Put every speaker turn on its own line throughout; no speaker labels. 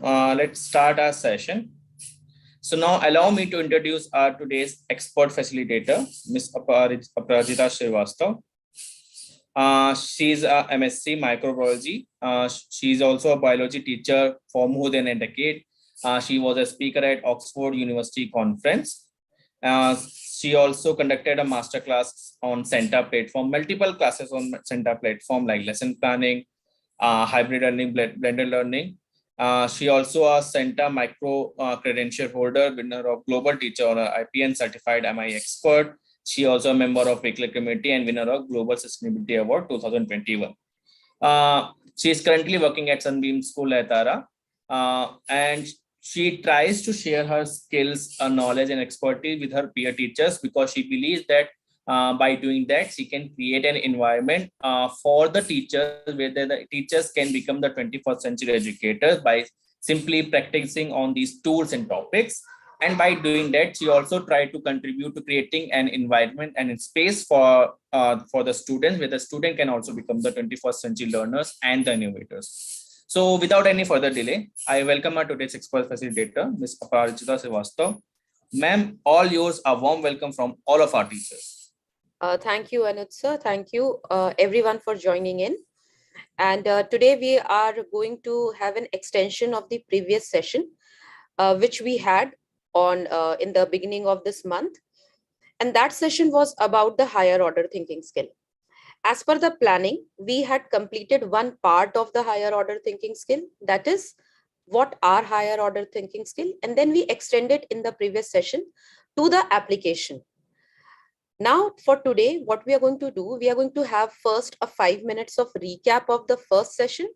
Let's start our session. So now allow me to introduce our today's expert facilitator, Ms. Aparajita Srivastav. She's a MSc microbiology. She's also a biology teacher for more than a decade. She was a speaker at Oxford University conference. She also conducted a masterclass on Center platform, multiple classes on Center platform like lesson planning, hybrid learning, blended learning. She also a Center micro credential holder, winner of Global Teacher Honor IPN certified MI expert. She also a member of Weekly Committee and winner of Global Sustainability Award 2021. She is currently working at Sunbeam School at Tara, and she tries to share her skills, knowledge, and expertise with her peer teachers because she believes that by doing that, she can create an environment for the teachers where the teachers can become the 21st century educators by simply practicing on these tools and topics. And by doing that, she also tried to contribute to creating an environment and a space for the students, where the student can also become the 21st century learners and the innovators. So without any further delay, I welcome our today's expert facilitator, Ms. Aparajita Srivastav. Ma'am, all yours, a warm welcome from all of our teachers.
Thank you, Anuj sir. Thank you, everyone, for joining in. And today we are going to have an extension of the previous session, which we had on in the beginning of this month. And that session was about the higher order thinking skill. As per the planning, we had completed one part of the higher order thinking skill, that is what are higher order thinking skill, and then we extended in the previous session to the application. Now for today, what we are going to do, we are going to have first a 5 minutes of recap of the first session,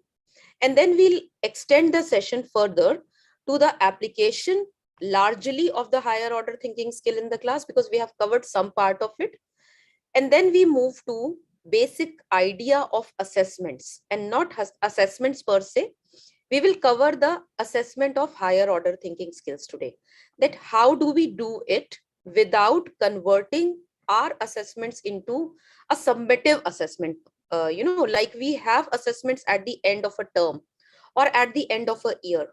and then we'll extend the session further to the application largely of the higher order thinking skill in the class, because we have covered some part of it. And then we move to basic idea of assessments, and not assessments per se. We will cover the assessment of higher order thinking skills today. That how do we do it without converting our assessments into a summative assessment? Like we have assessments at the end of a term or at the end of a year.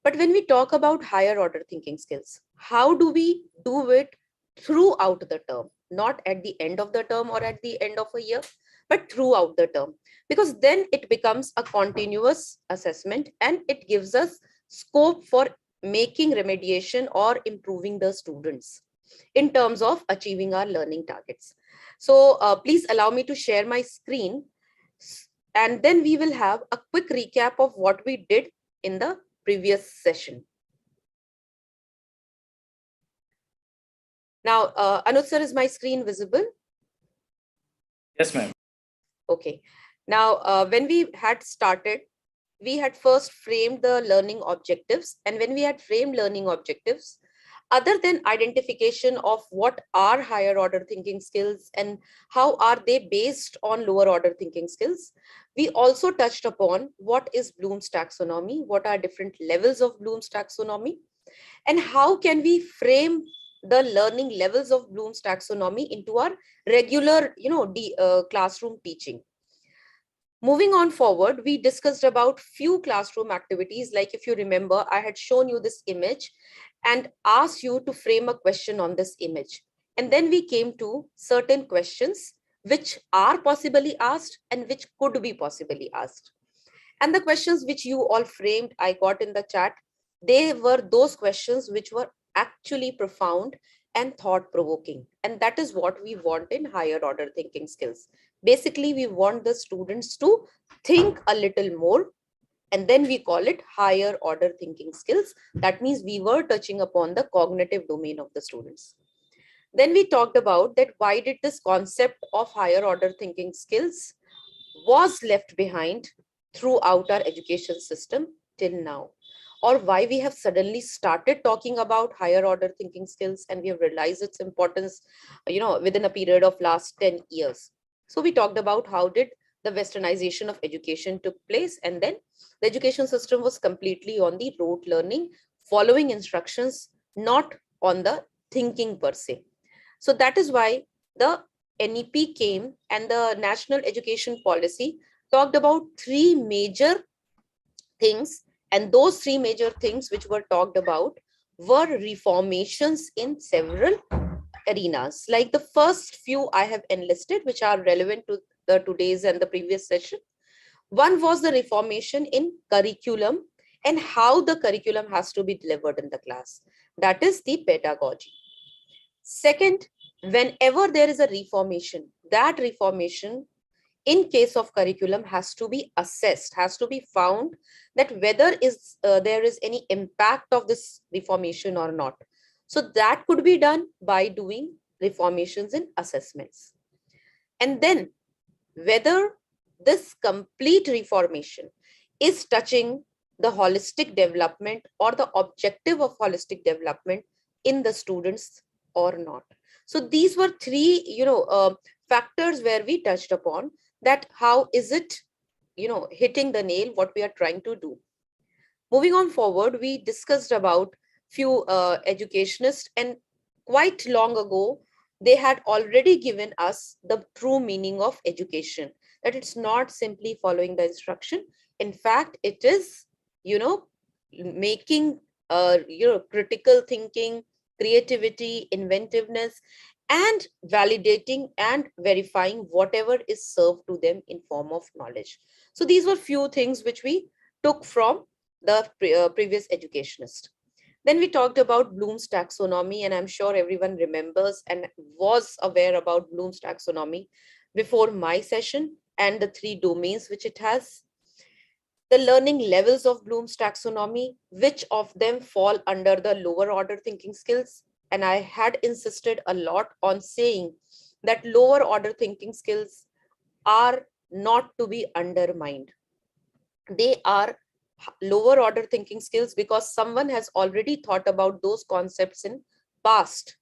But when we talk about higher order thinking skills, how do we do it throughout the term? Not at the end of the term or at the end of a year, but throughout the term, because then it becomes a continuous assessment and it gives us scope for making remediation or improving the students in terms of achieving our learning targets. So please allow me to share my screen, and then we will have a quick recap of what we did in the previous session. Now, Anuj sir, is my screen visible?
Yes, ma'am.
Okay. Now, when we had started, we had first framed the learning objectives. And when we had framed learning objectives, other than identification of what are higher order thinking skills and how are they based on lower order thinking skills, we also touched upon what is Bloom's taxonomy, what are different levels of Bloom's taxonomy, and how can we frame the learning levels of Bloom's taxonomy into our regular, classroom teaching. Moving on forward, we discussed about few classroom activities. Like if you remember, I had shown you this image and asked you to frame a question on this image. And then we came to certain questions which are possibly asked and which could be possibly asked. And the questions which you all framed, I got in the chat, they were those questions which were actually profound and thought-provoking. And that is what we want in higher order thinking skills. Basically, we want the students to think a little more, and then we call it higher order thinking skills. That means we were touching upon the cognitive domain of the students. Then we talked about that why did this concept of higher order thinking skills was left behind throughout our education system till now, or why we have suddenly started talking about higher order thinking skills and we have realized its importance, within a period of last 10 years. So we talked about how did the westernization of education took place, and then the education system was completely on the rote learning, following instructions, not on the thinking per se. So that is why the NEP came, and the National Education Policy talked about three major things And those three major things which were talked about were reformations in several arenas. Like the first few I have enlisted, which are relevant to the today's and the previous session. One was the reformation in curriculum and how the curriculum has to be delivered in the class. That is the pedagogy. Second, whenever there is a reformation, that reformation in case of curriculum has to be assessed, has to be found that whether there is any impact of this reformation or not. So that could be done by doing reformations in assessments. And then whether this complete reformation is touching the holistic development or the objective of holistic development in the students or not. So these were three, factors where we touched upon that how is it, hitting the nail what we are trying to do. Moving on forward, we discussed about few educationists, and quite long ago, they had already given us the true meaning of education, that it's not simply following the instruction. In fact, it is, making, critical thinking, creativity, inventiveness, and validating and verifying whatever is served to them in form of knowledge. So these were few things which we took from the previous educationist. Then we talked about Bloom's taxonomy, and I'm sure everyone remembers and was aware about Bloom's taxonomy before my session and the three domains which it has. The learning levels of Bloom's taxonomy, which of them fall under the lower order thinking skills. And I had insisted a lot on saying that lower order thinking skills are not to be undermined. They are lower order thinking skills because someone has already thought about those concepts in past.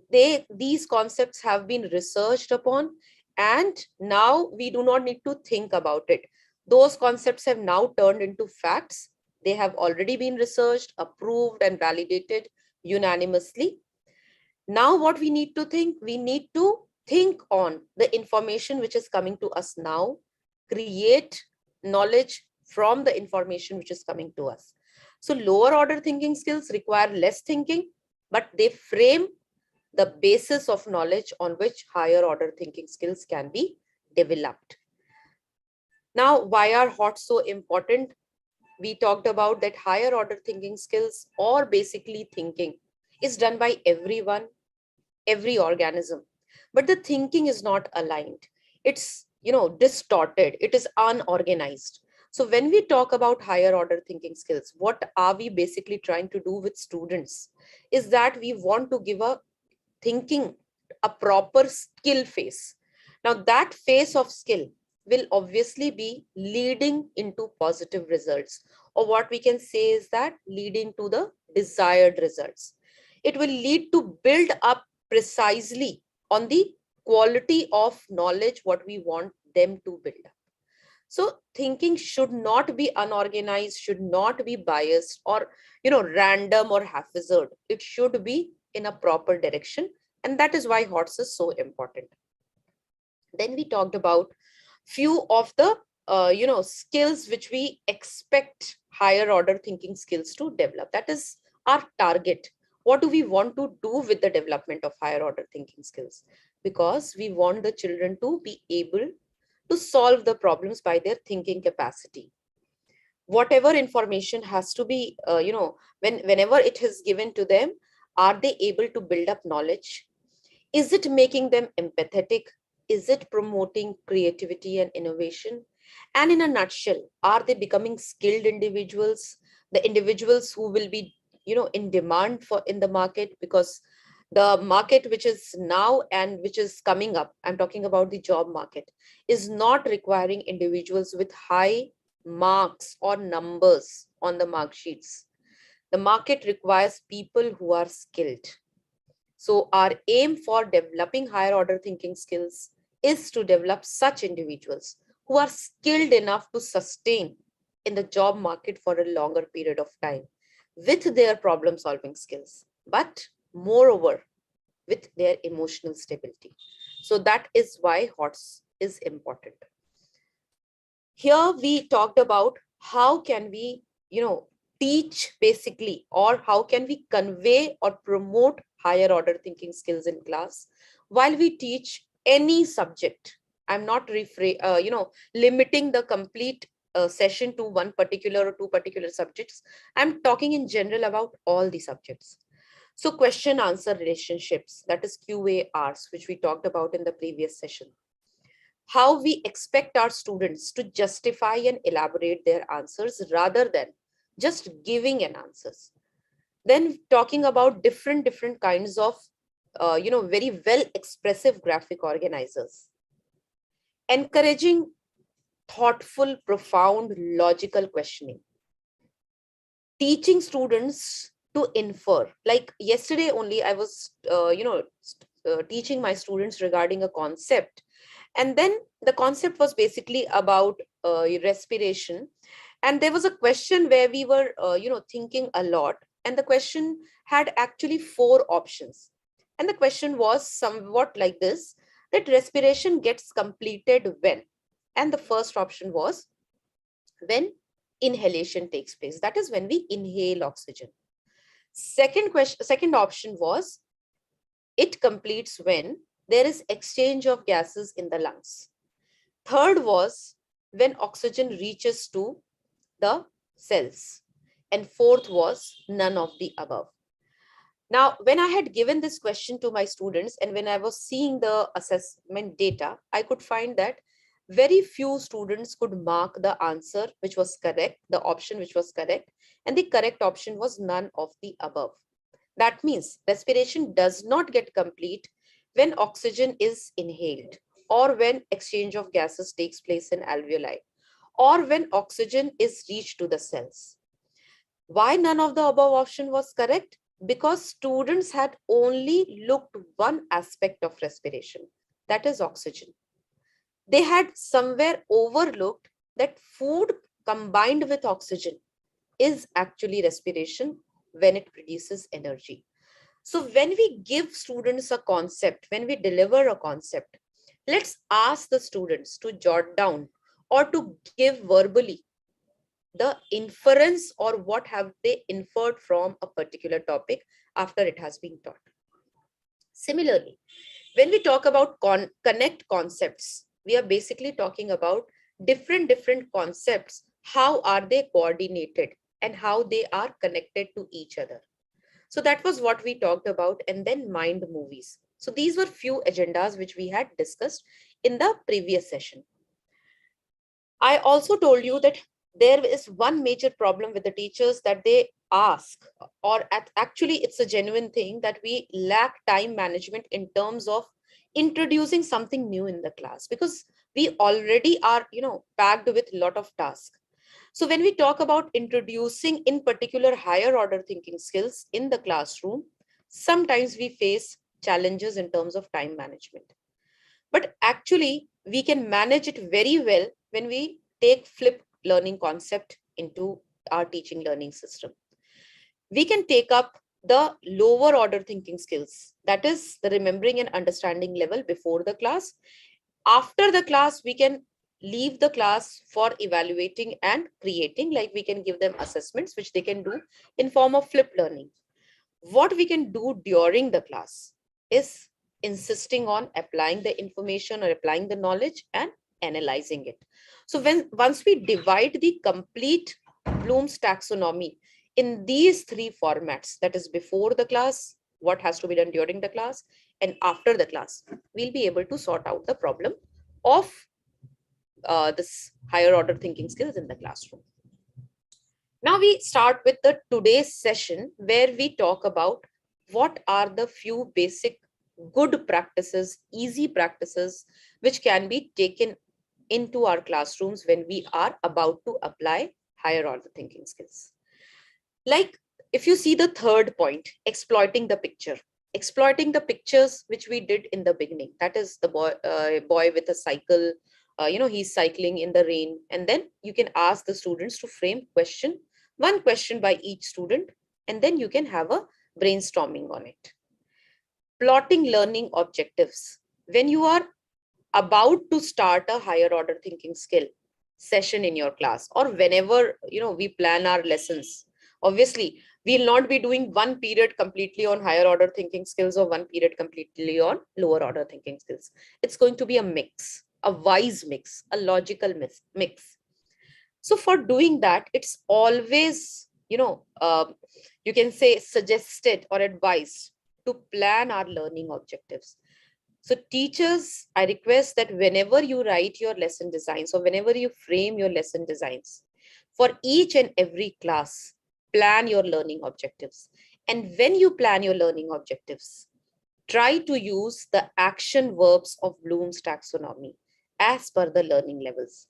These concepts have been researched upon, and now we do not need to think about it. Those concepts have now turned into facts. They have already been researched, approved, and validated unanimously. Now what we need to think, we need to think on the information which is coming to us now, create knowledge from the information which is coming to us. So lower order thinking skills require less thinking, but they frame the basis of knowledge on which higher order thinking skills can be developed. Now, why are HOTS so important? We talked about that higher order thinking skills, or basically thinking, is done by everyone, every organism, but the thinking is not aligned. It's, distorted. It is unorganized. So when we talk about higher order thinking skills, what are we basically trying to do with students is that we want to give a thinking a proper skill phase. Now that phase of skill will obviously be leading into positive results, or what we can say is that leading to the desired results. It will lead to build up precisely on the quality of knowledge what we want them to build up. So thinking should not be unorganized, should not be biased or random or haphazard. It should be in a proper direction, and that is why HOTS is so important. Then we talked about few of the skills which we expect higher order thinking skills to develop. That is our target. What do we want to do with the development of higher order thinking skills? Because we want the children to be able to solve the problems by their thinking capacity. Whatever information has to be, whenever it is given to them, are they able to build up knowledge? Is it making them empathetic? Is it promoting creativity and innovation? And in a nutshell, are they becoming skilled individuals? The individuals who will be, in demand for in the market, because the market which is now and which is coming up, I'm talking about the job market, is not requiring individuals with high marks or numbers on the mark sheets. The market requires people who are skilled. So our aim for developing higher order thinking skills is to develop such individuals who are skilled enough to sustain in the job market for a longer period of time with their problem solving skills, but moreover with their emotional stability. So that is why HOTS is important. Here we talked about how can we, teach basically, or how can we convey or promote higher order thinking skills in class while we teach any subject. I'm not limiting the complete session to one particular or two particular subjects. I'm talking in general about all the subjects. So question answer relationships, that is QARs, which we talked about in the previous session. How we expect our students to justify and elaborate their answers rather than just giving an answers. Then talking about different kinds of very well expressive graphic organizers. Encouraging thoughtful, profound, logical questioning. Teaching students to infer. Like yesterday only, I was, teaching my students regarding a concept. And then the concept was basically about respiration. And there was a question where we were, thinking a lot. And the question had actually 4 options. And the question was somewhat like this, that respiration gets completed when? And the first option was when inhalation takes place. That is when we inhale oxygen. Second option was it completes when there is exchange of gases in the lungs. Third was when oxygen reaches to the cells. And fourth was none of the above. Now, when I had given this question to my students and when I was seeing the assessment data, I could find that very few students could mark the answer which was correct, the option which was correct, and the correct option was none of the above. That means respiration does not get complete when oxygen is inhaled, or when exchange of gases takes place in alveoli, or when oxygen is reached to the cells. Why none of the above option was correct? Because students had only looked one aspect of respiration, that is oxygen. They had somewhere overlooked that food combined with oxygen is actually respiration when it produces energy. So when we give students a concept, when we deliver a concept, let's ask the students to jot down or to give verbally the inference or what have they inferred from a particular topic after it has been taught. Similarly, when we talk about connect concepts, we are basically talking about different concepts. How are they coordinated and how they are connected to each other? So that was what we talked about. And then mind movies. So these were few agendas which we had discussed in the previous session. I also told you that there is one major problem with the teachers, that they ask, or actually it's a genuine thing, that we lack time management in terms of introducing something new in the class, because we already are, packed with a lot of tasks. So when we talk about introducing in particular higher order thinking skills in the classroom, sometimes we face challenges in terms of time management. But actually, we can manage it very well when we take flipped learning concept into our teaching learning system. We can take up the lower order thinking skills, that is the remembering and understanding level before the class. After the class, we can leave the class for evaluating and creating, like we can give them assessments, which they can do in form of flipped learning. What we can do during the class is insisting on applying the information or applying the knowledge and analyzing it. So once we divide the complete Bloom's taxonomy in these 3 formats, that is before the class, what has to be done during the class, and after the class, we'll be able to sort out the problem of this higher order thinking skills in the classroom. Now we start with the today's session, where we talk about what are the few basic good practices, easy practices, which can be taken into our classrooms when we are about to apply higher order thinking skills. Like if you see the third point, exploiting the picture. Exploiting the pictures which we did in the beginning. That is the boy with a cycle, he's cycling in the rain. And then you can ask the students to frame one question by each student, and then you can have a brainstorming on it. Plotting learning objectives. When you are about to start a higher order thinking skill session in your class, or whenever we plan our lessons, Obviously, we'll not be doing one period completely on higher order thinking skills or one period completely on lower order thinking skills. It's going to be a mix, a wise mix, a logical mix. So for doing that, it's always, you can say suggested or advised to plan our learning objectives. So teachers, I request that whenever you write your lesson designs or whenever you frame your lesson designs, for each and every class, plan your learning objectives. And when you plan your learning objectives, try to use the action verbs of Bloom's taxonomy as per the learning levels.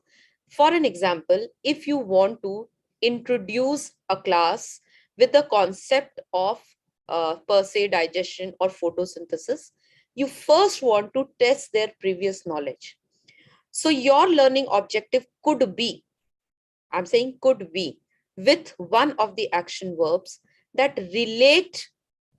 For an example, if you want to introduce a class with the concept of per se digestion or photosynthesis, you first want to test their previous knowledge. So your learning objective could be, I'm saying could be, with one of the action verbs that relate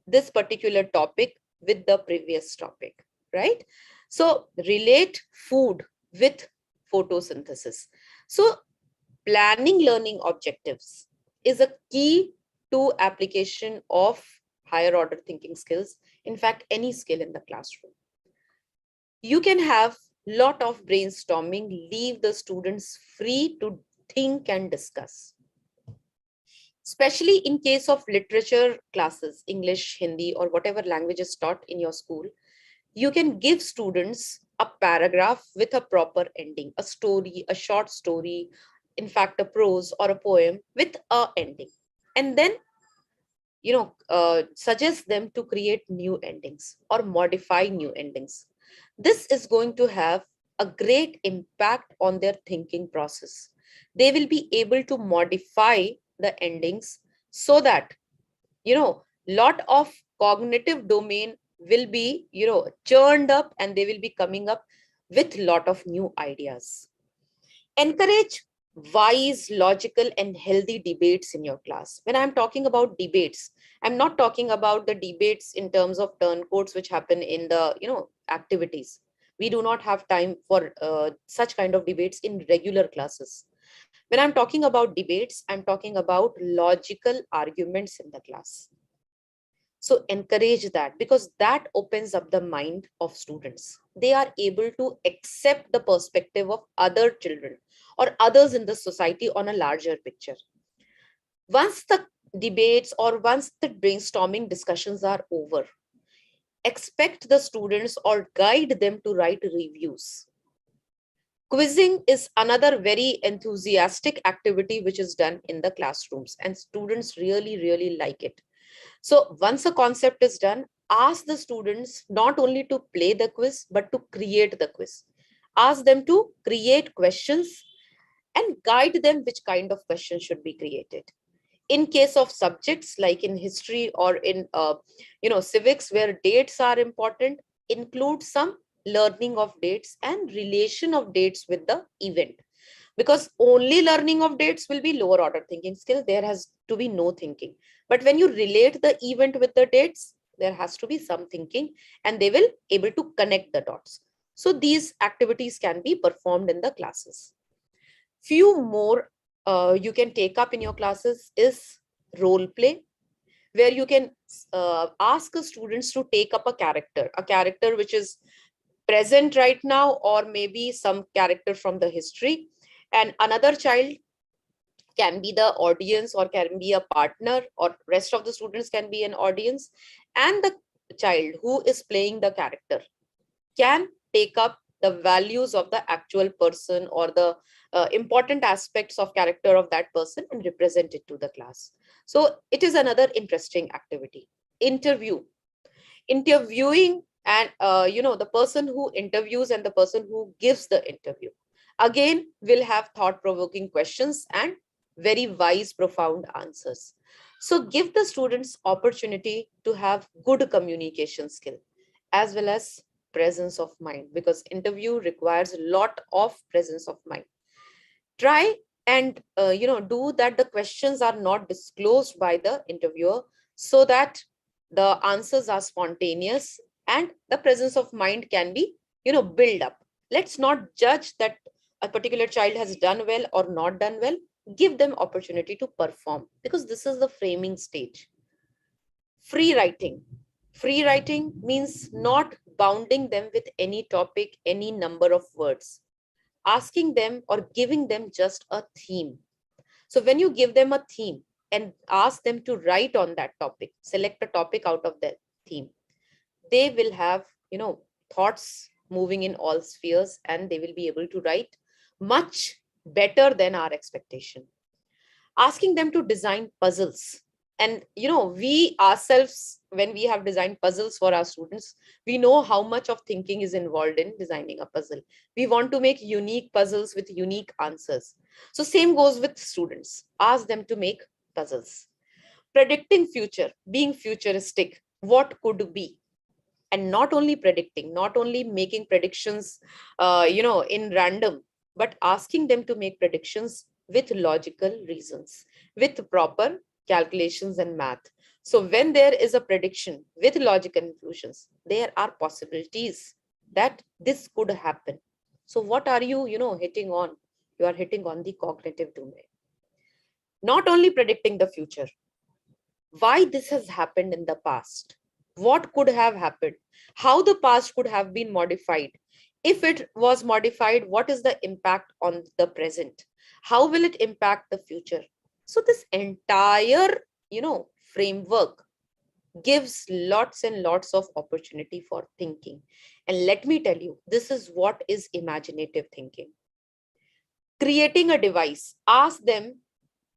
this particular topic with the previous topic, right? So relate food with photosynthesis. So planning learning objectives is a key to application of higher order thinking skills. In fact, any skill in the classroom. You can have lot of brainstorming, leave the students free to think and discuss. Especially in case of literature classes, English, Hindi, or whatever language is taught in your school, you can give students a paragraph with a proper ending, a story, a short story, in fact, a prose or a poem with a ending. And then, suggest them to create new endings or modify new endings. This is going to have a great impact on their thinking process. They will be able to modify the endings so that, lot of cognitive domain will be, churned up, and they will be coming up with lot of new ideas. Encourage wise, logical, and healthy debates in your class. When I'm talking about debates, I'm not talking about the debates in terms of turncoats which happen in the, activities. We do not have time for such kind of debates in regular classes. When I'm talking about debates, I'm talking about logical arguments in the class. So encourage that, because that opens up the mind of students. They are able to accept the perspective of other children or others in the society on a larger picture. Once the debates or once the brainstorming discussions are over, expect the students or guide them to write reviews. Quizzing is another very enthusiastic activity which is done in the classrooms, and students really, really like it. So once a concept is done, ask the students not only to play the quiz, but to create the quiz. Ask them to create questions and guide them which kind of questions should be created. In case of subjects like in history or in civics, where dates are important, include some learning of dates and relation of dates with the event, because only learning of dates will be lower order thinking skill. There has to be no thinking. But when you relate the event with the dates, there has to be some thinking, and they will able to connect the dots. So these activities can be performed in the classes. Few more you can take up in your classes is role play, where you can ask the students to take up a character which is present right now, or maybe some character from the history, and another child can be the audience or can be a partner, or rest of the students can be an audience, and the child who is playing the character can take up the values of the actual person or the important aspects of character of that person and represent it to the class. So it is another interesting activity. Interviewing, and the person who interviews and the person who gives the interview again will have thought-provoking questions and very wise, profound answers. So give the students opportunity to have good communication skill as well as presence of mind, because interview requires a lot of presence of mind. Try and do that the questions are not disclosed by the interviewer, so that the answers are spontaneous and the presence of mind can be build up. Let's not judge that a particular child has done well or not done well. Give them opportunity to perform, because this is the framing stage. Free writing. Free writing means not bounding them with any topic, any number of words, asking them or giving them just a theme. So when you give them a theme and ask them to write on that topic, select a topic out of that theme, they will have, thoughts moving in all spheres, and they will be able to write much better than our expectation. Asking them to design puzzles. And we ourselves, when we have designed puzzles for our students, we know how much of thinking is involved in designing a puzzle. We want to make unique puzzles with unique answers. So same goes with students. Ask them to make puzzles. Predicting future, being futuristic, what could be. And not only predicting, not only making predictions in random, but asking them to make predictions with logical reasons, with proper calculations and math. So when there is a prediction with logical conclusions, there are possibilities that this could happen. So what are you, hitting on? You are hitting on the cognitive domain. Not only predicting the future, why this has happened in the past, what could have happened, how the past could have been modified. If it was modified, what is the impact on the present, how will it impact the future. So this entire framework gives lots and lots of opportunity for thinking. And let me tell you, this is what is imaginative thinking. Creating a device, ask them.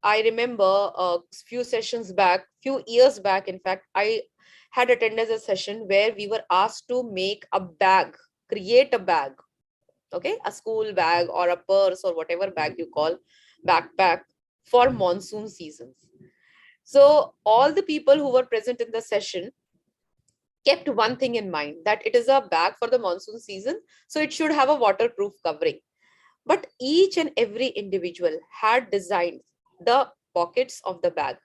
I remember a few sessions back, few years back, in fact, I had attended a session where we were asked to make a bag, create a bag, okay, a school bag or a purse or whatever bag you call, backpack, for monsoon seasons. So all the people who were present in the session kept one thing in mind, that it is a bag for the monsoon season, so it should have a waterproof covering. But each and every individual had designed the pockets of the bag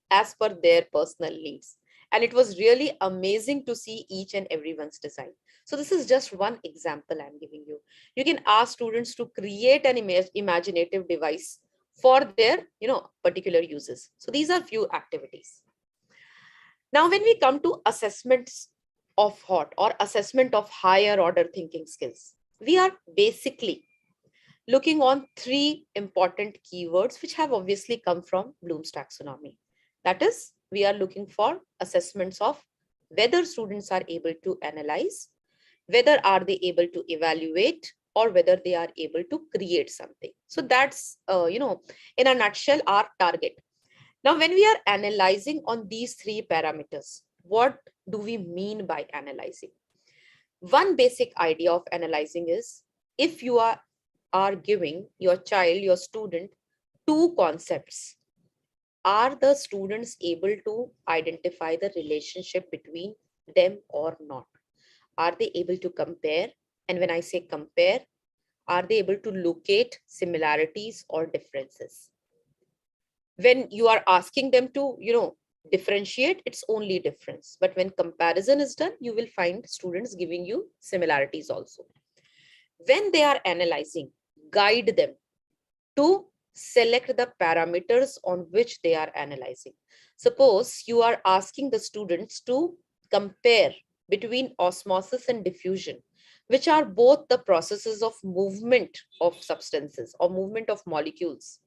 as per their personal needs. And it was really amazing to see each and everyone's design. So this is just one example I'm giving you. You can ask students to create an imaginative device for their, particular uses. So these are few activities. Now, when we come to assessments of thought or assessment of higher order thinking skills, we are basically looking on three important keywords which have obviously come from Bloom's taxonomy. That is, we are looking for assessments of whether students are able to analyze, whether are they able to evaluate, or whether they are able to create something. So that's, in a nutshell, our target. Now, when we are analyzing on these three parameters, what do we mean by analyzing? One basic idea of analyzing is, if you are giving your child, your student, two concepts, are the students able to identify the relationship between them or not? Are they able to compare? And when I say compare, are they able to locate similarities or differences? When you are asking them to, differentiate, it's only difference. But when comparison is done, you will find students giving you similarities also. When they are analyzing, guide them to select the parameters on which they are analyzing. Suppose you are asking the students to compare between osmosis and diffusion, which are both the processes of movement of substances or movement of molecules.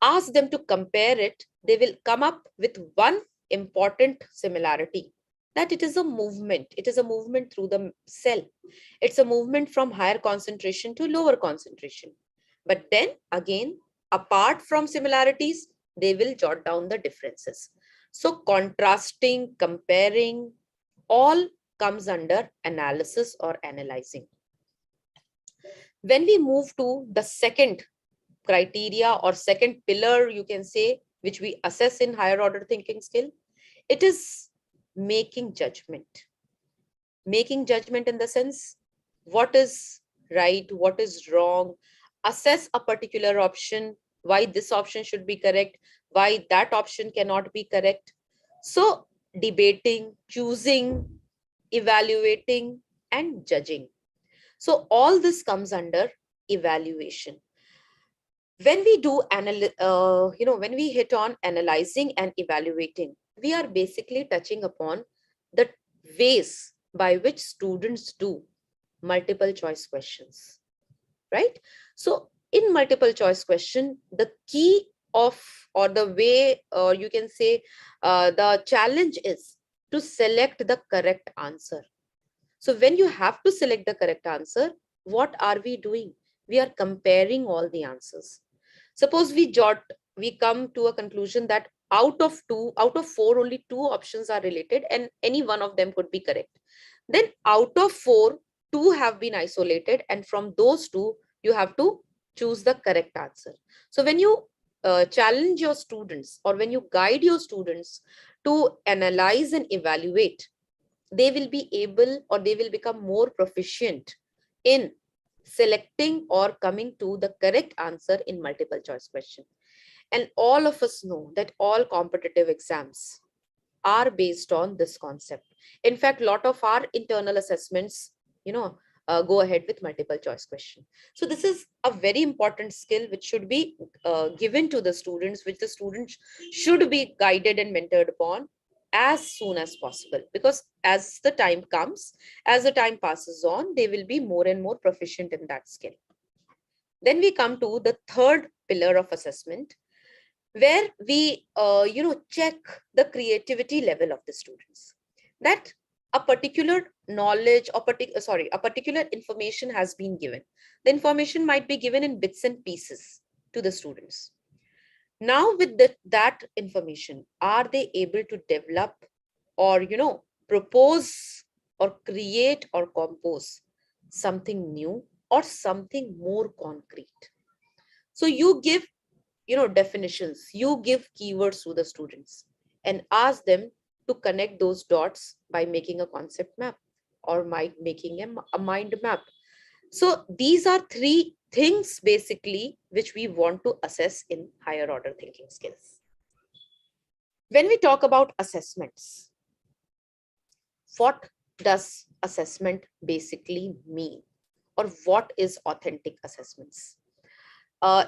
Ask them to compare it, they will come up with one important similarity, that it is a movement. It is a movement through the cell. It's a movement from higher concentration to lower concentration. But then again, apart from similarities, they will jot down the differences. So contrasting, comparing, all comes under analysis or analyzing. When we move to the second criteria or second pillar, you can say, which we assess in higher order thinking skill, it is making judgment. Making judgment in the sense, what is right, what is wrong, assess a particular option, why this option should be correct, why that option cannot be correct. So debating, choosing, evaluating, and judging. So all this comes under evaluation. When we do when we hit on analyzing and evaluating, we are basically touching upon the ways by which students do multiple choice questions, right? So in multiple choice question, the key of, or the way, or you can say the challenge is to select the correct answer. So when you have to select the correct answer, what are we doing? We are comparing all the answers. Suppose we come to a conclusion that out of four, only two options are related and any one of them could be correct. Then out of four, two have been isolated, and from those two, you have to choose the correct answer. So when you challenge your students, or when you guide your students to analyze and evaluate, they will be able, or they will become more proficient in selecting or coming to the correct answer in multiple choice question. And all of us know that all competitive exams are based on this concept. In fact, a lot of our internal assessments, go ahead with multiple choice question. So this is a very important skill which should be given to the students, which the students should be guided and mentored upon as soon as possible, because as the time comes, as the time passes on, they will be more and more proficient in that skill. Then we come to the third pillar of assessment, where we check the creativity level of the students, that a particular knowledge, or a particular information has been given. The information might be given in bits and pieces to the students. Now with that information, are they able to develop, or propose, or create, or compose something new, or something more concrete? So you give definitions, you give keywords to the students and ask them to connect those dots by making a concept map, or making a mind map. So these are three things basically which we want to assess in higher order thinking skills. When we talk about assessments, what does assessment basically mean, or what is authentic assessments? uh,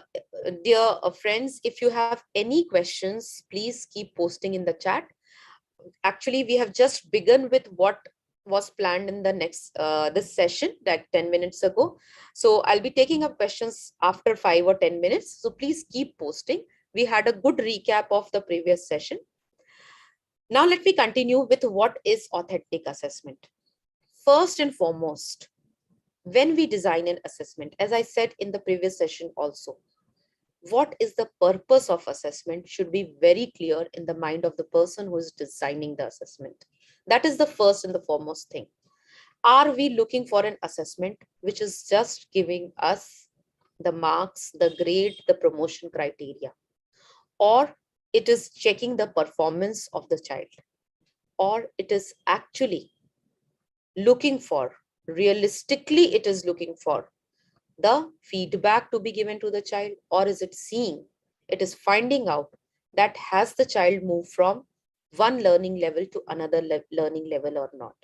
Dear friends, if you have any questions, please keep posting in the chat. Actually, we have just begun with what was planned in the next this session, that 10 minutes ago. So I'll be taking up questions after 5 or 10 minutes. So please keep posting. We had a good recap of the previous session. Now let me continue with what is authentic assessment. First and foremost, when we design an assessment, as I said in the previous session also, what is the purpose of assessment should be very clear in the mind of the person who is designing the assessment. That is the first and the foremost thing. Are we looking for an assessment which is just giving us the marks, the grade, the promotion criteria, or it is checking the performance of the child, or it is actually looking for, realistically it is looking for the feedback to be given to the child, or is it seeing, it is finding out that has the child moved from one learning level to another learning level or not?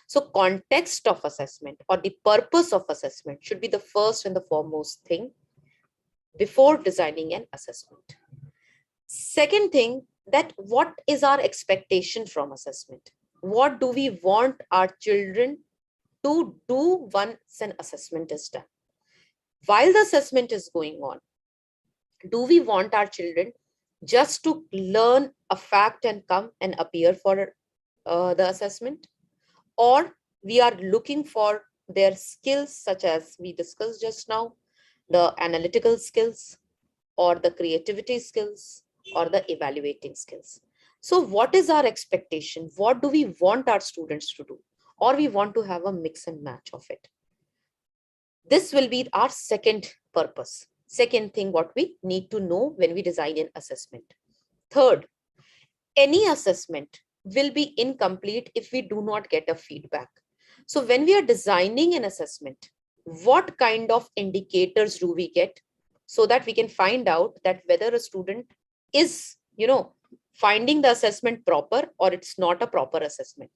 So context of assessment, or the purpose of assessment, should be the first and the foremost thing before designing an assessment. Second thing, that what is our expectation from assessment? What do we want our children to do once an assessment is done? While the assessment is going on, do we want our children just to learn a fact and come and appear for the assessment? Or we are looking for their skills, such as we discussed just now, the analytical skills, or the creativity skills, or the evaluating skills? So what is our expectation? What do we want our students to do? Or we want to have a mix and match of it? This will be our second purpose. Second thing, what we need to know when we design an assessment. Third, any assessment will be incomplete if we do not get a feedback. So when we are designing an assessment, what kind of indicators do we get, so that we can find out that whether a student is, finding the assessment proper, or it's not a proper assessment?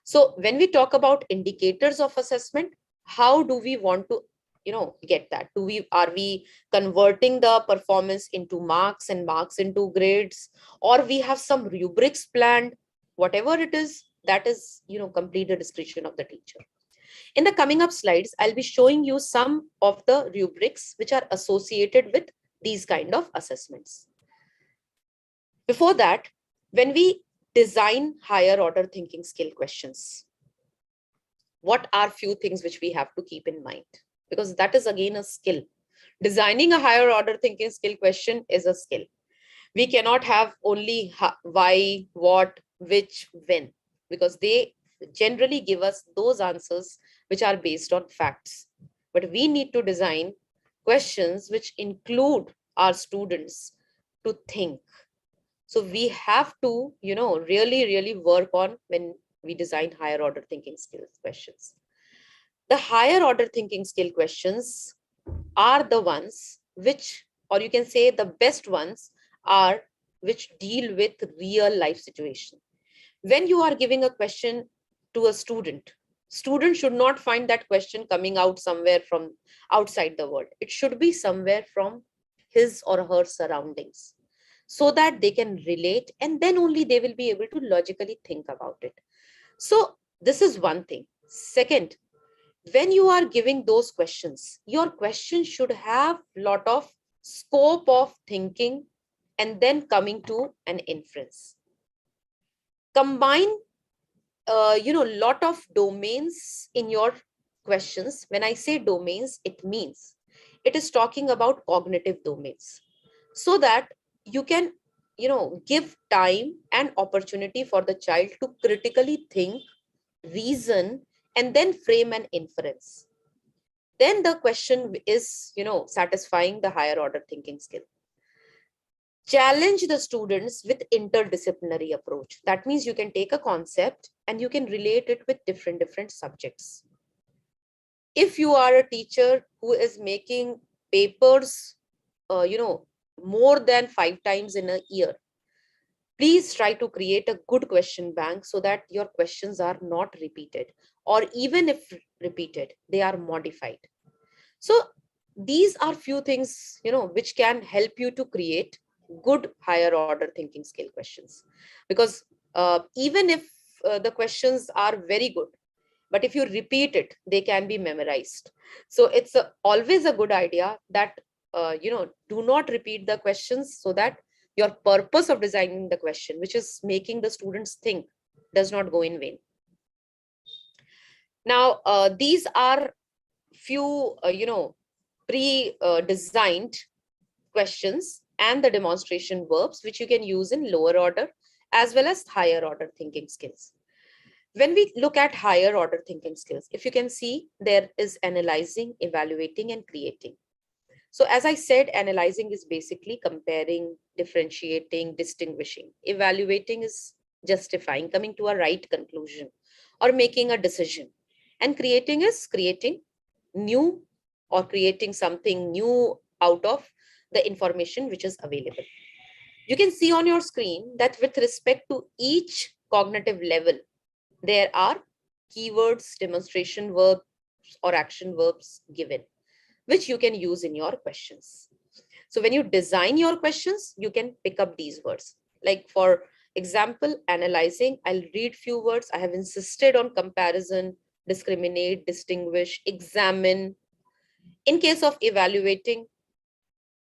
So when we talk about indicators of assessment, how do we want to get that? Are we converting the performance into marks and marks into grades, or we have some rubrics planned? Whatever it is, that is, complete the discretion of the teacher. In the coming up slides, I'll be showing you some of the rubrics which are associated with these kind of assessments. Before that, when we design higher order thinking skill questions, what are few things which we have to keep in mind? Because that is again a skill. Designing a higher order thinking skill question is a skill. We cannot have only why, what, which, when, because they generally give us those answers which are based on facts. But we need to design questions which include our students to think. So we have to, really work on when we design higher order thinking skills questions. The higher order thinking skill questions are the ones which, or you can say the best ones are which deal with real life situation. When you are giving a question to a student should not find that question coming out somewhere from outside the world. It should be somewhere from his or her surroundings, so that they can relate, and then only they will be able to logically think about it. So this is one thing. Second, when you are giving those questions, your question should have lot of scope of thinking and then coming to an inference. Combine lot of domains in your questions. When I say domains, it means it is talking about cognitive domains, so that you can give time and opportunity for the child to critically think, reason, and then frame an inference. Then the question is satisfying the higher order thinking skill. Challenge the students with interdisciplinary approach. That means you can take a concept and you can relate it with different subjects. If you are a teacher who is making papers more than 5 times in a year, please try to create a good question bank so that your questions are not repeated, or even if repeated, they are modified. So these are few things which can help you to create good higher order thinking skill questions. Because even if the questions are very good, but if you repeat it, they can be memorized. So it's always a good idea that do not repeat the questions, so that your purpose of designing the question, which is making the students think, does not go in vain. Now these are few pre-designed questions and the demonstration verbs which you can use in lower order as well as higher order thinking skills. When we look at higher order thinking skills, if you can see, there is analyzing, evaluating, and creating. So as I said, analyzing is basically comparing, differentiating, distinguishing. Evaluating is justifying, coming to a right conclusion or making a decision. And creating is creating new or creating something new out of the information which is available. You can see on your screen that with respect to each cognitive level, there are keywords, demonstration verbs, or action verbs given, which you can use in your questions. So when you design your questions, you can pick up these words. Like for example, analyzing, I'll read few words. I have insisted on comparison, discriminate, distinguish, examine. In case of evaluating,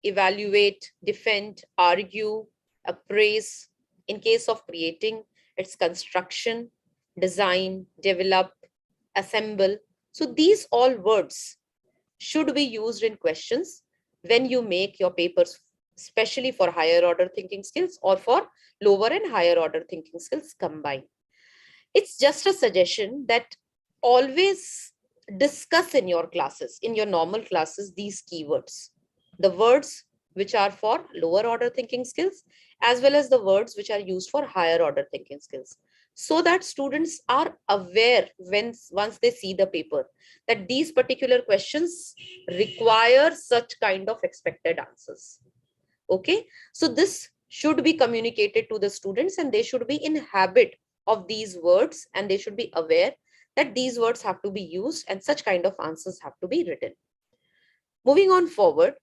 evaluate, defend, argue, appraise. In case of creating, it's construction, design, develop, assemble. So these all words should be used in questions when you make your papers, especially for higher order thinking skills or for lower and higher order thinking skills combined. It's just a suggestion that always discuss in your classes, in your normal classes, these keywords, the words which are for lower order thinking skills, as well as the words which are used for higher order thinking skills, so that students are aware once they see the paper that these particular questions require such kind of expected answers. Okay, so this should be communicated to the students and they should be in habit of these words, and they should be aware that these words have to be used and such kind of answers have to be written. Moving on forward,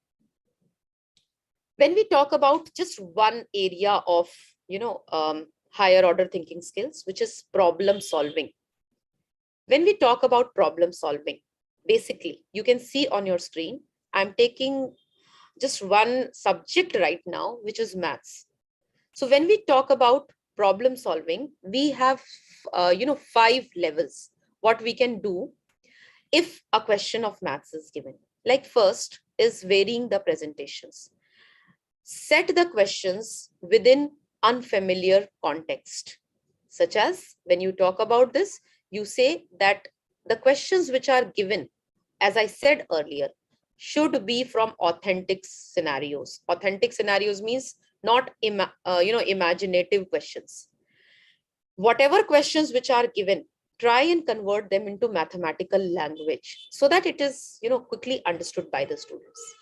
when we talk about just one area of, higher order thinking skills, which is problem solving. When we talk about problem solving, basically, you can see on your screen, I'm taking just one subject right now, which is maths. So when we talk about problem solving, we have, 5 levels, what we can do if a question of maths is given. Like first is varying the presentations. Set the questions within unfamiliar context, such as when you talk about this, you say that the questions which are given, as I said earlier, should be from authentic scenarios. Authentic scenarios means not imaginative questions. Whatever questions which are given, try and convert them into mathematical language so that it is, quickly understood by the students.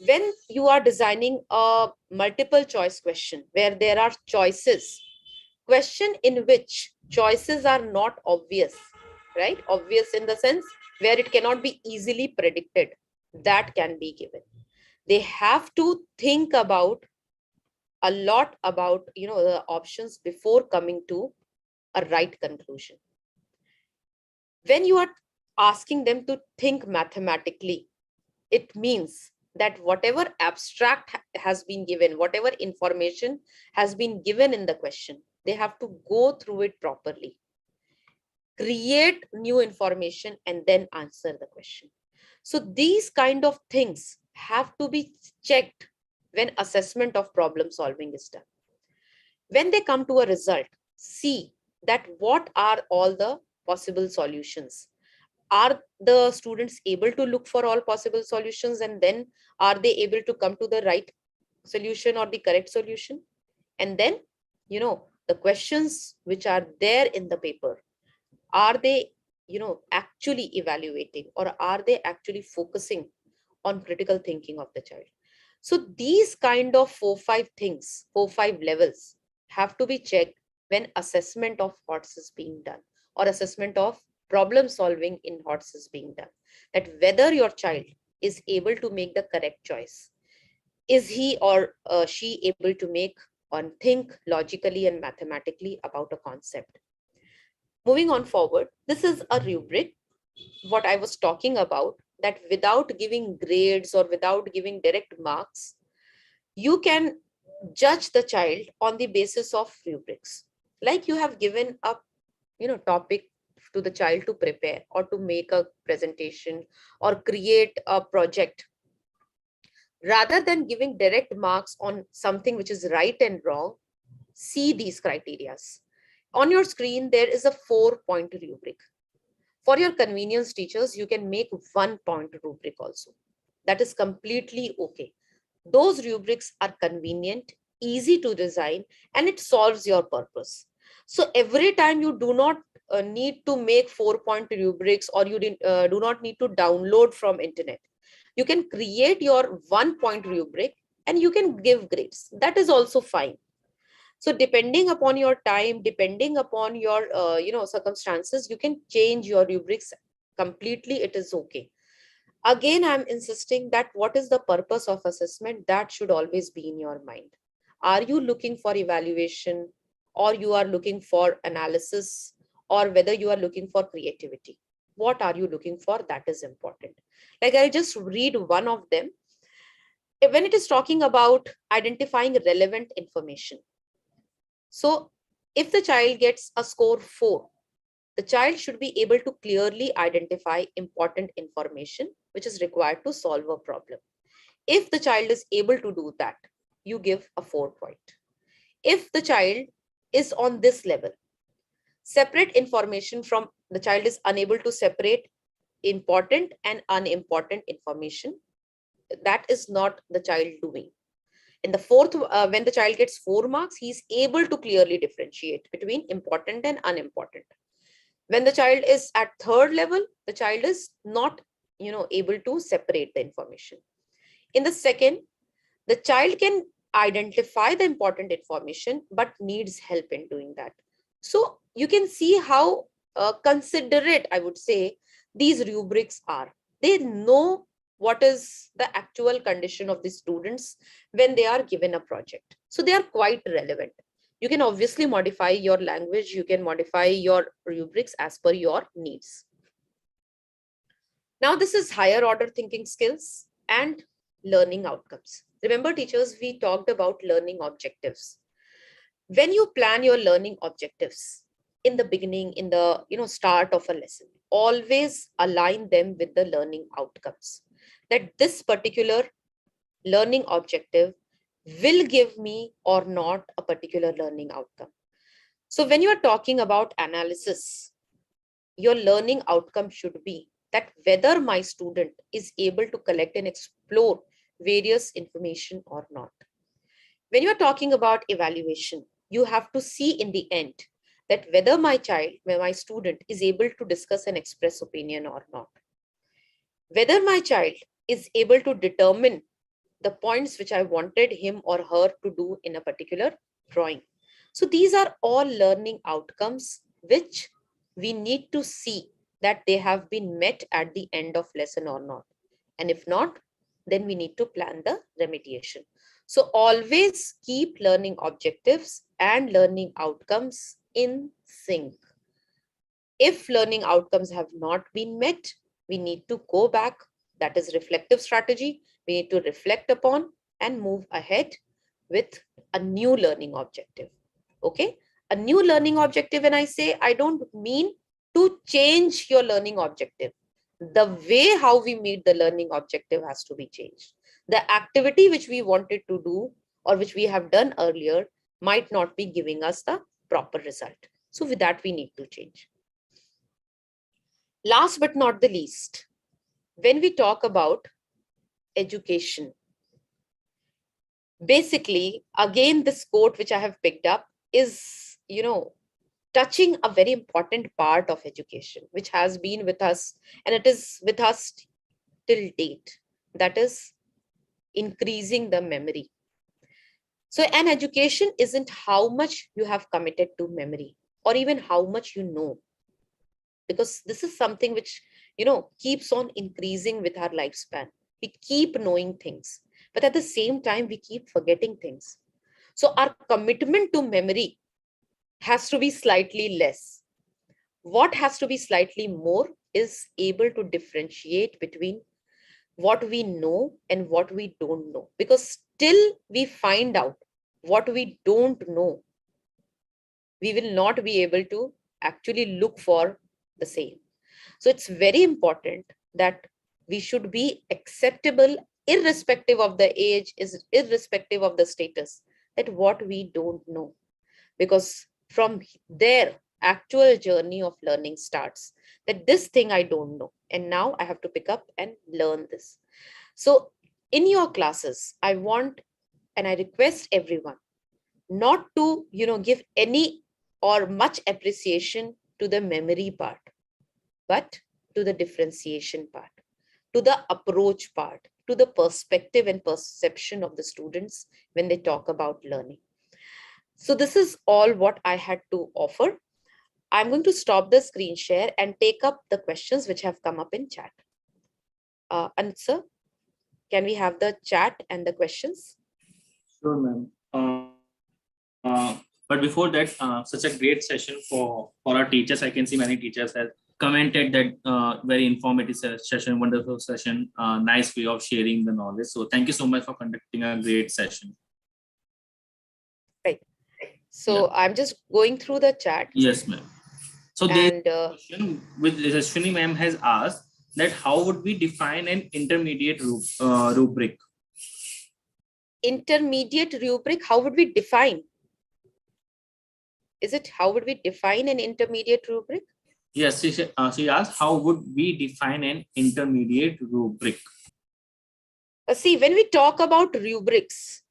When you are designing a multiple choice question where there are choices, question in which choices are not obvious, right? Obvious in the sense where it cannot be easily predicted, that can be given. They have to think about a lot about, the options before coming to a right conclusion. When you are asking them to think mathematically, it means that whatever abstract has been given, whatever information has been given in the question, they have to go through it properly, create new information, and then answer the question. So these kind of things have to be checked when assessment of problem solving is done. When they come to a result, see that what are all the possible solutions. Are the students able to look for all possible solutions, and then are they able to come to the right solution or the correct solution? And then, the questions which are there in the paper, are they, actually evaluating, or are they actually focusing on critical thinking of the child? So these kind of 4 5 things, 4 5 levels have to be checked when assessment of HOTS is being done, or assessment of problem solving in HOTS is being done. That whether your child is able to make the correct choice. Is he or she able to make and think logically and mathematically about a concept? Moving on forward, this is a rubric, what I was talking about, that without giving grades or without giving direct marks, you can judge the child on the basis of rubrics. Like you have given a, topic to the child to prepare or to make a presentation or create a project. Rather than giving direct marks on something which is right and wrong, see these criterias. On your screen, there is a 4-point rubric. For your convenience, teachers, you can make 1-point rubric also. That is completely okay. Those rubrics are convenient, easy to design, and it solves your purpose. So every time you do not need to make 4-point rubrics, or you do not need to download from internet. You can create your 1-point rubric and you can give grades. That is also fine. So depending upon your time, depending upon your circumstances, you can change your rubrics completely. It is okay. Again, I'm insisting that what is the purpose of assessment, that should always be in your mind. Are you looking for evaluation, or you are looking for analysis, or whether you are looking for creativity? What are you looking for? That is important. Like I'll just read one of them. When it is talking about identifying relevant information. So if the child gets a score 4, the child should be able to clearly identify important information which is required to solve a problem. If the child is able to do that, you give a 4-point. If the child is on this level, separate information from, the child is unable to separate important and unimportant information, that is not the child doing. In the fourth, when the child gets 4 marks, he is able to clearly differentiate between important and unimportant. When the child is at 3rd level, the child is not, able to separate the information. In the second, the child can identify the important information but needs help in doing that. So you can see how considerate, I would say, these rubrics are. They know what is the actual condition of the students when they are given a project. So they are quite relevant. You can obviously modify your language, you can modify your rubrics as per your needs. Now, this is higher order thinking skills and learning outcomes. Remember, teachers, we talked about learning objectives. When you plan your learning objectives in the beginning, in the start of a lesson, always align them with the learning outcomes. That this particular learning objective will give me or not a particular learning outcome. So when you are talking about analysis, your learning outcome should be that whether my student is able to collect and explore various information or not. When you are talking about evaluation, you have to see in the end that whether my child, where my student is able to discuss and express opinion or not. Whether my child is able to determine the points which I wanted him or her to do in a particular drawing. So these are all learning outcomes which we need to see that they have been met at the end of lesson or not. And if not, then we need to plan the remediation. So always keep learning objectives and learning outcomes in sync. If learning outcomes have not been met, we need to go back. That is reflective strategy. We need to reflect upon and move ahead with a new learning objective. Okay? A new learning objective, when I say, I don't mean to change your learning objective. The way how we meet the learning objective has to be changed. The activity which we wanted to do or which we have done earlier might not be giving us the proper result. So with that, we need to change. Last but not the least, when we talk about education, basically, again, this quote which I have picked up is, touching a very important part of education, which has been with us and it is with us till date. That is increasing the memory. So an education isn't how much you have committed to memory or even how much you know, because this is something which keeps on increasing with our lifespan. We keep knowing things, but at the same time we keep forgetting things. So our commitment to memory has to be slightly less. What has to be slightly more is able to differentiate between what we know and what we don't know, because till we find out what we don't know, we will not be able to actually look for the same. So it's very important that we should be acceptable irrespective of the age, is irrespective of the status, that what we don't know, because from there actual journey of learning starts, that this thing I don't know and now I have to pick up and learn this. So in your classes, I want and I request everyone not to give any or much appreciation to the memory part, but to the differentiation part, to the approach part, to the perspective and perception of the students when they talk about learning. So this is all what I had to offer. I'm going to stop the screen share and take up the questions which have come up in chat. And sir, can we have the chat and the questions?
Sure, ma'am. But before that, such a great session for our teachers. I can see many teachers have commented that very informative session, wonderful session, nice way of sharing the knowledge. So thank you so much for conducting a great session.
Right. So yeah. I'm just going through the chat.
Yes, ma'am. So the question which Ashwini ma'am has asked, that how would we define an intermediate rubric?
Intermediate rubric, how would we define? Is it how would we define an intermediate rubric?
Yes, she asked, how would we define an intermediate rubric?
See, when we talk about rubrics,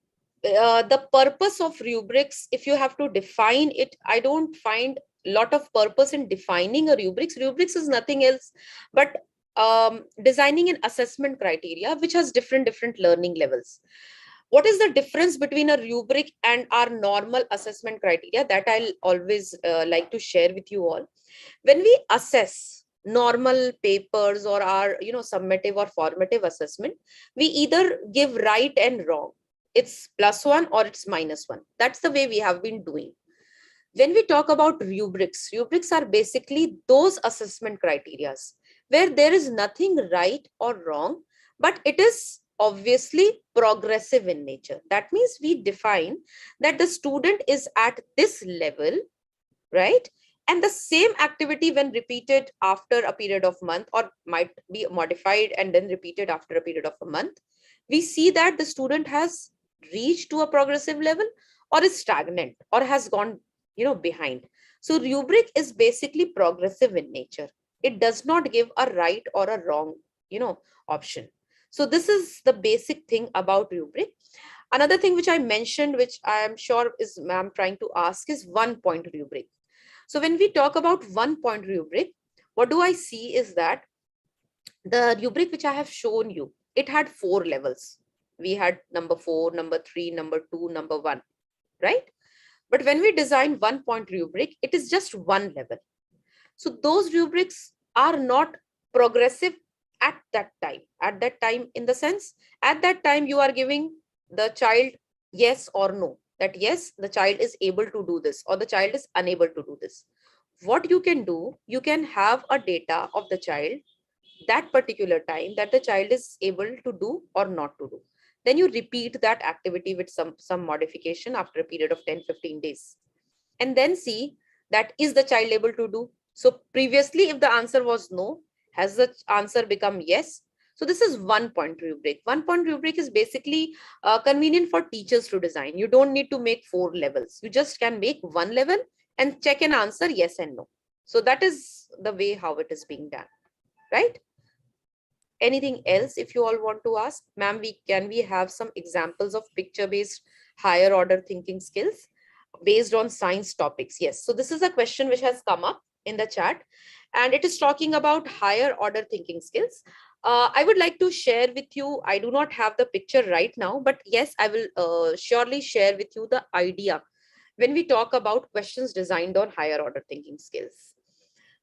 the purpose of rubrics, if you have to define it, I don't find a lot of purpose in defining a rubrics. Rubrics is nothing else but designing an assessment criteria which has different learning levels. What is the difference between a rubric and our normal assessment criteria? That I'll always like to share with you all. When we assess, normal papers or our, summative or formative assessment, we either give right and wrong. It's +1 or it's -1. That's the way we have been doing. When we talk about rubrics are basically those assessment criterias where there is nothing right or wrong, but it is obviously progressive in nature. That means we define that the student is at this level, right? And the same activity, when repeated after a period of month, or might be modified and then repeated after a period of a month, we see that the student has reached to a progressive level or is stagnant or has gone, behind. So rubric is basically progressive in nature. It does not give a right or a wrong, option. So this is the basic thing about rubric. Another thing which I mentioned, which I am sure is ma'am trying to ask, is 1 point rubric. So when we talk about 1 point rubric, what do I see is that the rubric which I have shown you, it had 4 levels. We had number 4, number 3, number 2, number 1, right? But when we design 1 point rubric, it is just 1 level. So those rubrics are not progressive at that time. At that time, in the sense, at that time, you are giving the child yes or no, that yes, the child is able to do this or the child is unable to do this. What you can do, you can have a data of the child that particular time that the child is able to do or not to do. Then you repeat that activity with some modification after a period of 10-15 days, and then see that is the child able to do. So previously, if the answer was no, has the answer become yes? So this is 1 point rubric. 1 point rubric is basically convenient for teachers to design. You don't need to make 4 levels. You just can make 1 level and check and answer yes and no. So that is the way how it is being done, right? Anything else if you all want to ask? Ma'am, can we have some examples of picture-based higher order thinking skills based on science topics? Yes. So this is a question which has come up in the chat, and it is talking about higher order thinking skills. I would like to share with you, I do not have the picture right now, but yes, I will surely share with you the idea when we talk about questions designed on higher order thinking skills.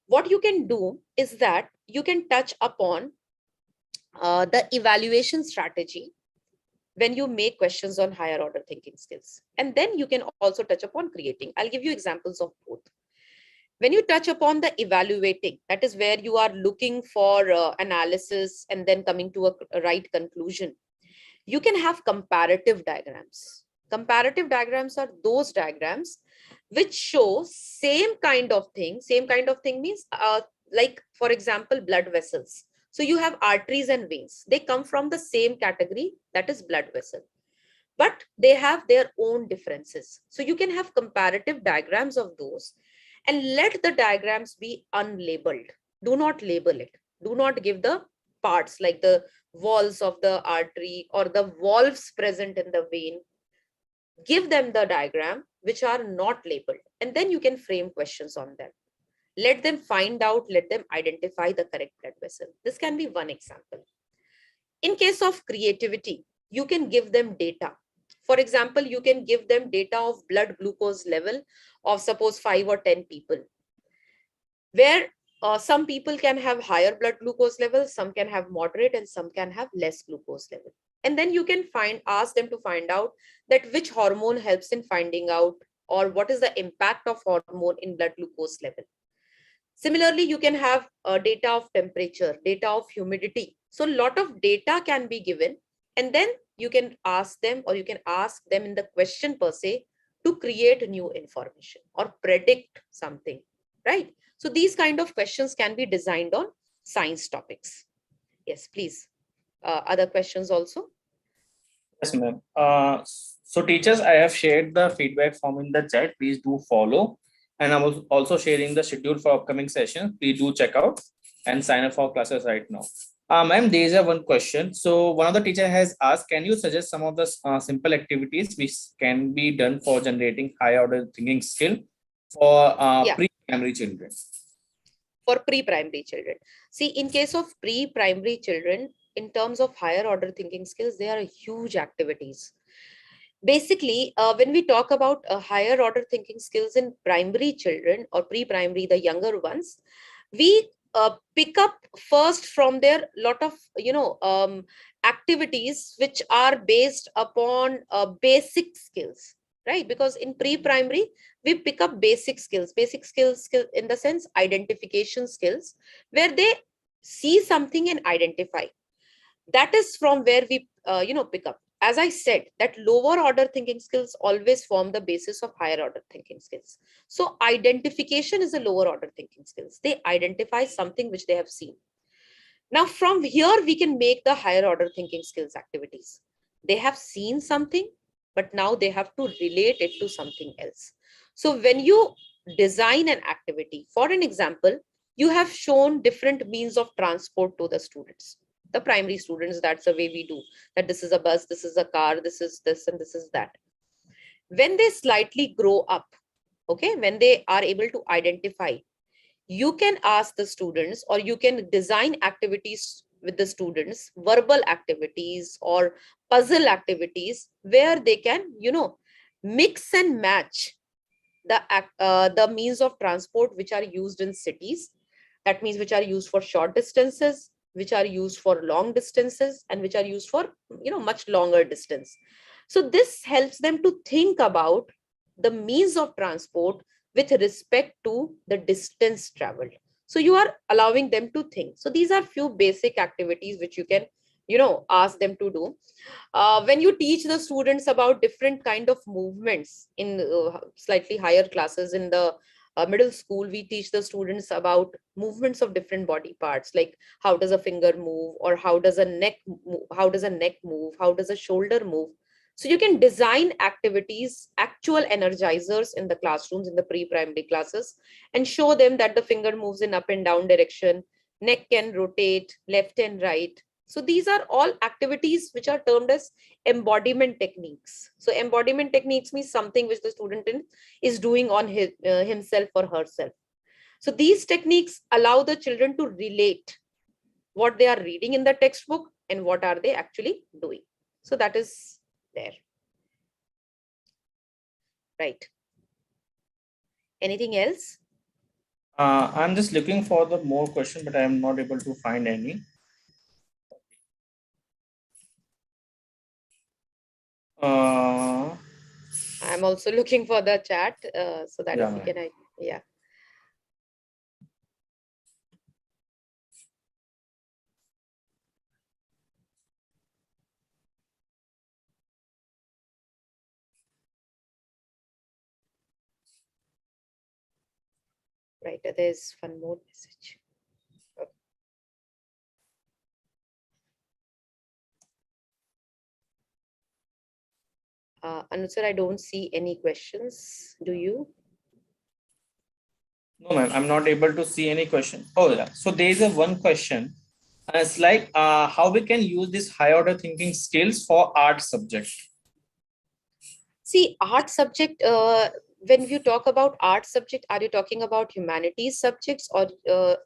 What you can do is that you can touch upon the evaluation strategy when you make questions on higher order thinking skills. And then you can also touch upon creating. I'll give you examples of both. When you touch upon the evaluating, that is where you are looking for analysis and then coming to a right conclusion. You can have comparative diagrams. Comparative diagrams are those diagrams which show same kind of thing. Same kind of thing means like, for example, blood vessels. So you have arteries and veins. They come from the same category, that is blood vessel, but they have their own differences. So you can have comparative diagrams of those, and let the diagrams be unlabeled. Do not label it. Do not give the parts like the walls of the artery or the valves present in the vein. Give them the diagram which are not labeled, and then you can frame questions on them. Let them find out, let them identify the correct blood vessel. This can be one example. In case of creativity, you can give them data. For example, you can give them data of blood glucose level of suppose 5 or 10 people, where some people can have higher blood glucose levels, some can have moderate, and some can have less glucose level. And then you can ask them to find out that which hormone helps in finding out, or what is the impact of hormone in blood glucose level. Similarly, you can have data of temperature, data of humidity. So a lot of data can be given, and then you can ask them, or you can ask them in the question per se, to create new information or predict something, right? So these kind of questions can be designed on science topics. Yes, please. Other questions also?
Yes, ma'am. So teachers, I have shared the feedback form in the chat. Please do follow. And I'm also sharing the schedule for upcoming sessions. Please do check out and sign up for classes right now. Ma'am, there is one question. So one of the teacher has asked, can you suggest some of the simple activities which can be done for generating high order thinking skill for pre-primary children?
For pre-primary children. See, in case of pre-primary children, in terms of higher order thinking skills, there are huge activities. Basically, when we talk about higher order thinking skills in primary children or pre-primary, the younger ones, we pick up first from their lot of activities which are based upon basic skills, right? Because in pre-primary we pick up basic skills in the sense identification skills, where they see something and identify. That is from where we pick up. As I said, that lower order thinking skills always form the basis of higher order thinking skills. So identification is a lower order thinking skills. They identify something which they have seen. Now from here we can make the higher order thinking skills activities. They have seen something, but now they have to relate it to something else. So when you design an activity, for an example, you have shown different means of transport to the students, the primary students. That's the way we do that. This is a bus, this is a car, this is this, and this is that. When they slightly grow up, okay, when they are able to identify, you can ask the students, or you can design activities with the students, verbal activities or puzzle activities, where they can mix and match the means of transport which are used in cities. That means which are used for short distances, which are used for long distances, and which are used for much longer distance. So this helps them to think about the means of transport with respect to the distance traveled. So you are allowing them to think. So these are few basic activities which you can ask them to do. When you teach the students about different kind of movements in slightly higher classes, in the middle school, we teach the students about movements of different body parts, like how does a finger move, or how does a neck move, how does a shoulder move. So you can design activities, actual energizers in the classrooms, in the pre-primary classes, and show them that the finger moves in up and down direction, neck can rotate left and right. So these are all activities which are termed as embodiment techniques. So embodiment techniques means something which the student is doing on himself or herself. So these techniques allow the children to relate what they are reading in the textbook and what are they actually doing. So that is there. Right. Anything else?
I'm just looking for the more question, but I am not able to find any.
I'm also looking for the chat so that
Yeah,
we can, yeah. Right, there's one more message. Anusar, I don't see any questions. Do you?
no, ma'am, I'm not able to see any question. Oh, yeah. So there is a one question. It's like how we can use this high order thinking skills for art subject.
See, art subject, when you talk about art subject, are you talking about humanities subjects, or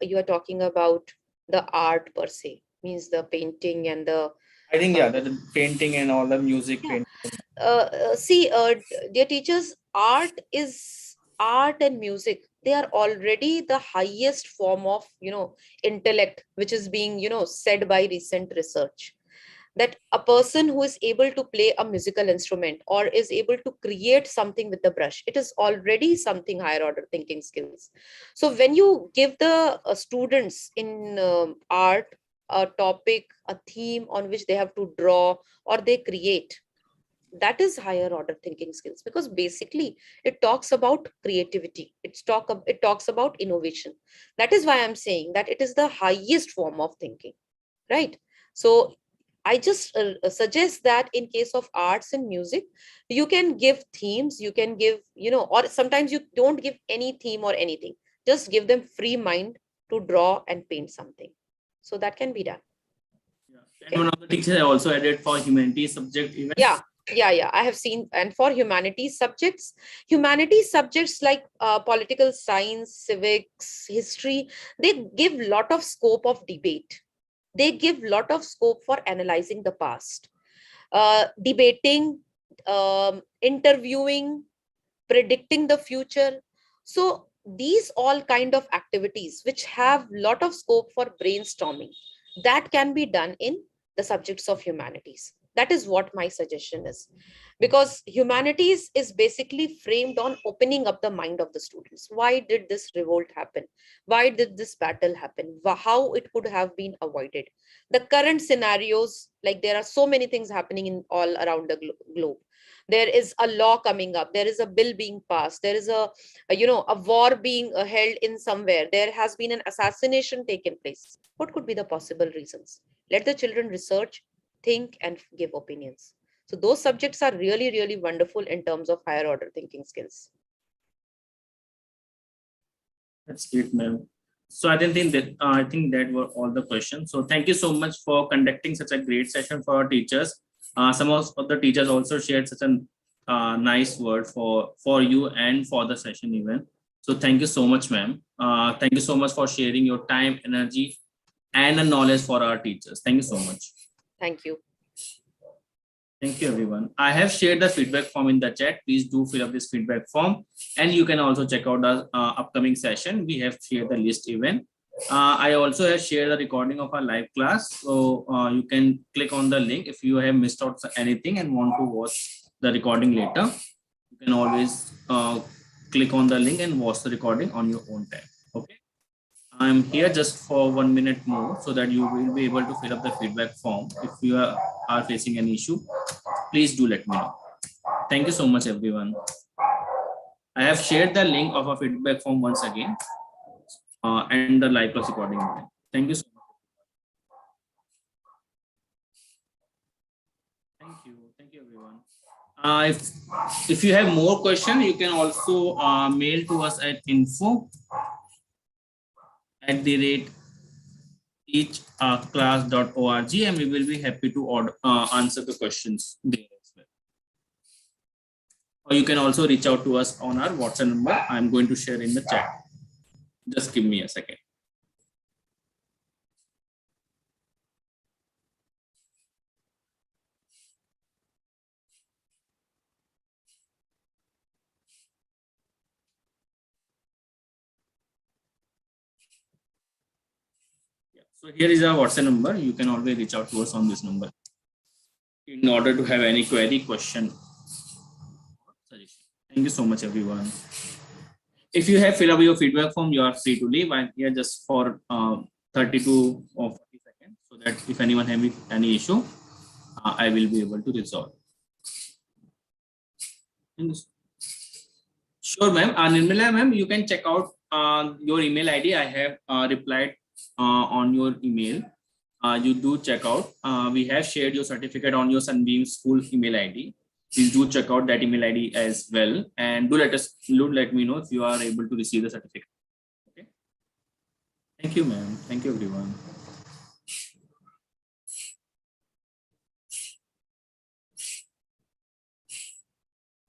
you are talking about the art per se, means the painting and the
I think, yeah, the painting and all the music
yeah.
painting.
See, dear teachers, art and music. They are already the highest form of intellect, which is being said by recent research, that a person who is able to play a musical instrument or is able to create something with the brush, it is already something higher order thinking skills. So when you give the students in art a topic, a theme on which they have to draw or they create, that is higher order thinking skills, because basically it talks about creativity, it talks about innovation. That is why I'm saying that it is the highest form of thinking, right? So I just suggest that in case of arts and music, you can give themes, you can give or sometimes you don't give any theme or anything, just give them free mind to draw and paint something. So that can be done.
Yeah. And one of the teachers I also added for humanities subject even.
Yeah, I have seen. And for humanities subjects like political science, civics, history, they give lot of scope of debate. They give lot of scope for analyzing the past, debating, interviewing, predicting the future. So these all kind of activities which have lot of scope for brainstorming, that can be done in the subjects of humanities. That is what my suggestion is, because humanities is basically framed on opening up the mind of the students. Why did this revolt happen? Why did this battle happen? How it could have been avoided? The current scenarios, like there are so many things happening in all around the globe. There is a law coming up, there is a bill being passed, there is a war being held in somewhere, there has been an assassination taken place. What could be the possible reasons? Let the children research, think, and give opinions. So those subjects are really, really wonderful in terms of higher order thinking skills.
That's great, ma'am. So I think that were all the questions. So thank you so much for conducting such a great session for our teachers. Some of the teachers also shared such a nice word for you and for the session even. So thank you so much, ma'am. Thank you so much for sharing your time, energy, and the knowledge for our teachers. Thank you so much.
Thank you.
Thank you, everyone. I have shared the feedback form in the chat. Please do fill up this feedback form. And you can also check out the upcoming session. We have shared the list even. I also have shared the recording of our live class. So you can click on the link if you have missed out anything and want to watch the recording later. You can always click on the link and watch the recording on your own time. Okay. I'm here just for 1 minute more so that you will be able to fill up the feedback form. If you are facing an issue, please do let me know. Thank you so much, everyone. I have shared the link of a feedback form once again and the live class recording. Thank you so much. Thank you, everyone. If you have more questions, you can also mail to us at info@teachclass.org, and we will be happy to answer the questions there as well. Or you can also reach out to us on our WhatsApp number. I'm going to share in the chat. Just give me a second. So here is our WhatsApp number. You can always reach out to us on this number in order to have any query, question, suggestion. Thank you so much, everyone. If you have filled up your feedback form, you are free to leave. I'm here just for 32 or 40 seconds so that if anyone has any issue, I will be able to resolve. Sure, ma'am. Nirmala, ma'am, you can check out your email ID. I have replied on your email. You do check out. We have shared your certificate on your Sunbeam School email ID. Please do check out that email ID as well, and do let me know if you are able to receive the certificate. Okay. Thank you, ma'am. Thank you, everyone.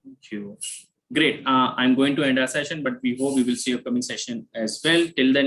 Thank you. Great. I'm going to end our session, but we hope we will see your coming session as well. Till then.